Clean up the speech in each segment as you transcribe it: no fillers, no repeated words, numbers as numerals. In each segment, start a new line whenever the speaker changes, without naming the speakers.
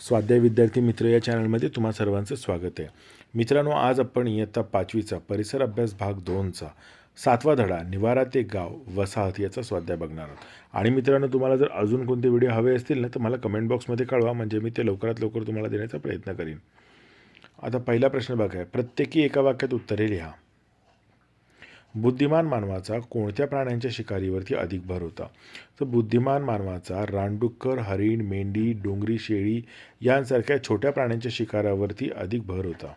स्वाध्याय विद्यार्थी मित्र या चॅनलमध्ये तुम्हा सर्वांचं स्वागत आहे. मित्रांनो, आज आपण इयत्ता 5वीचा परिसर अभ्यास भाग 2चा 7वा धडा निवारा ते गाव वसाहत याचा स्वाध्याय बघणार आहोत. आणि मित्रांनो, तुम्हाला जर अजून कोणते व्हिडिओ हवे असतील ना तर मला कमेंट बॉक्समध्ये कळवा, म्हणजे मी ते लवकरात लवकर तुम्हाला देण्याचा प्रयत्न करीन. आता पहिला प्रश्न बघा, प्रत्येकी एका वाक्यात उत्तरे लिहा. बुद्धिमान मानवाचा कोणत्या प्राण्यांच्या शिकारीवरती अधिक भर होता? तर बुद्धिमान मानवाचा रानडुक्कर, हरिण, मेंढी, डोंगरी शेळी यांसारख्या छोट्या प्राण्यांच्या शिकारावरती अधिक भर होता.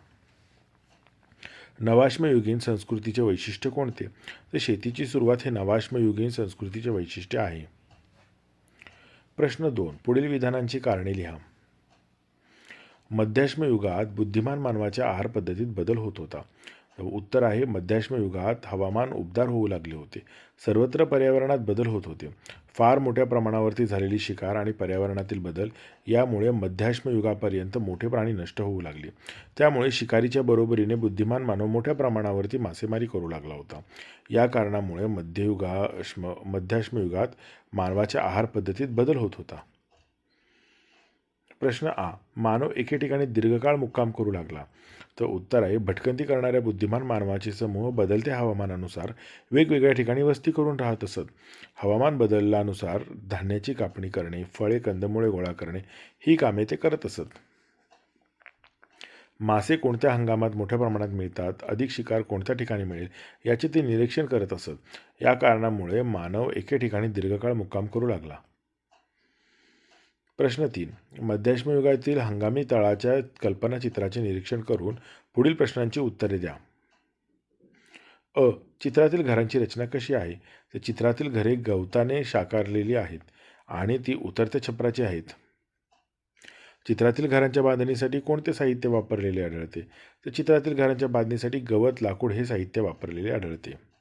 नवाश्मयुगीन संस्कृतीचे वैशिष्ट्य कोणते? तर शेतीची सुरुवात हे नवाश्मयुगीन संस्कृतीचे वैशिष्ट्य आहे. प्रश्न 2, पुढील विधानांची कारणे लिहा. मध्याश्म युगात बुद्धिमान मानवाच्या आहार पद्धतीत बदल होत होता. उत्तर आहे, मध्याश्म युगात हवामान उबदार होऊ लागले होते. सर्वत्र पर्यावरणात बदल होत होते. फार मोठ्या प्रमाणावरती झालेली शिकार आणि पर्यावरणातील बदल यामुळे मध्याश्म युगापर्यंत मोठे प्राणी नष्ट होऊ लागले. त्यामुळे शिकारीच्या बरोबरीने बुद्धिमान मानव मोठ्या प्रमाणावरती मासेमारी करू लागला होता. या कारणामुळे मध्याश्म युगात मानवाच्या आहार पद्धतीत बदल होत होता. प्रश्न आ, मानव एके ठिकाणी दीर्घकाळ मुक्काम करू लागला. तर उत्तर आहे, भटकंती करणाऱ्या बुद्धिमान मानवाचे समूह बदलत्या हवामानानुसार वेगवेगळ्या ठिकाणी वस्ती करून राहत असत. हवामान बदलल्यानुसार धान्याची कापणी करणे, फळे कंदमुळे गोळा करणे ही कामे ते करत असत. मासे कोणत्या हंगामात मोठ्या प्रमाणात मिळतात, अधिक शिकार कोणत्या ठिकाणी मिळेल याचे ते निरीक्षण करत असत. या कारणामुळे मानव एके ठिकाणी दीर्घकाळ मुक्काम करू लागला. प्रश्न 3, मध्याश्म युगातील हंगामी तळाच्या कल्पनाचित्राचे निरीक्षण करून पुढील प्रश्नांची उत्तरे द्या. अ, चित्रातील घरांची रचना कशी आहे? तर चित्रातील घरे गवताने साकारलेली आहेत आणि ती उतरत्या छपराची आहेत. चित्रातील घरांच्या बांधणीसाठी कोणते साहित्य वापरलेले आढळते? तर चित्रातील घरांच्या बांधणीसाठी गवत, लाकूड हे साहित्य वापरलेले आढळते.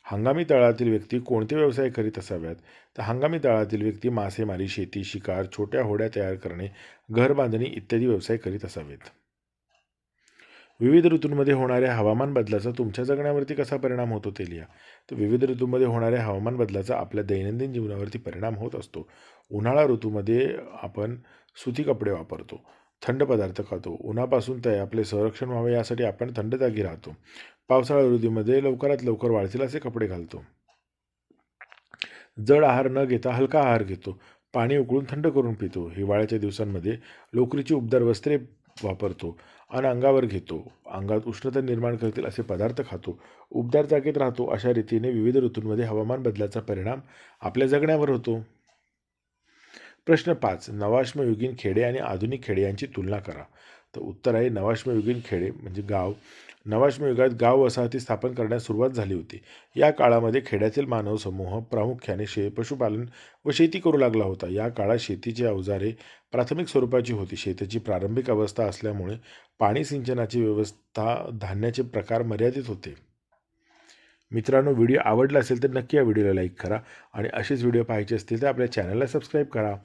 हंगामी तळातील व्यक्ती कोणते व्यवसाय करीत असाव्यात? तर हंगामी तळातील व्यक्ती मासेमारी, शेती, शिकार, छोट्या होड्या तयार करणे, घर बांधणी इत्यादी व्यवसाय करीत असावेत. विविध ऋतूंमध्ये होणाऱ्या हवामान बदलाचा तुमच्या जगण्यावरती कसा परिणाम होतो ते लिहा. तर विविध ऋतूंमध्ये होणाऱ्या हवामान बदलाचा आपल्या दैनंदिन जीवनावरती परिणाम होत असतो. उन्हाळा ऋतूमध्ये आपण सुती कपडे वापरतो, थंड पदार्थ खातो, उन्हापासून आपले संरक्षण व्हावे यासाठी आपण थंड जागी राहतो. पावसाळा ऋतूमध्ये लवकरात लवकर वाळतील असे कपडे घालतो. जड आहार न घेता हलका आहार घेतो. पाणी उकळून थंड करून पितो. हिवाळ्याच्या दिवसांमध्ये लोकरीची उबदार वस्त्रे वापरतो आणि अंगावर घेतो. अंगात उष्णता निर्माण करतील असे पदार्थ खातो. उबदार जागेत राहतो. अशा रीतीने विविध ऋतूंमध्ये हवामान बदलाचा परिणाम आपल्या जगण्यावर होतो. प्रश्न 5, नवाश्मयुगीन खेडे आणि आधुनिक खेडे यांची तुलना करा. तर उत्तर आहे, नवाश्मयुगीन खेडे म्हणजे गाव. नवाश्मयुगात गाव वसाहती स्थापन करण्यास सुरुवात झाली होती. या काळामध्ये खेड्यातील मानव समूह प्रामुख्याने पशुपालन व शेती करू लागला होता. या काळात शेतीची अवजारे प्राथमिक स्वरूपाची होती. शेतीची प्रारंभिक अवस्था असल्यामुळे पाणी सिंचनाची व्यवस्था, धान्याचे प्रकार मर्यादित होते. मित्रांनो, व्हिडिओ आवडला असेल तर नक्की या व्हिडिओला लाईक करा आणि असेच व्हिडिओ पाहायचे असतील तर आपल्या चॅनलला सबस्क्राईब करा.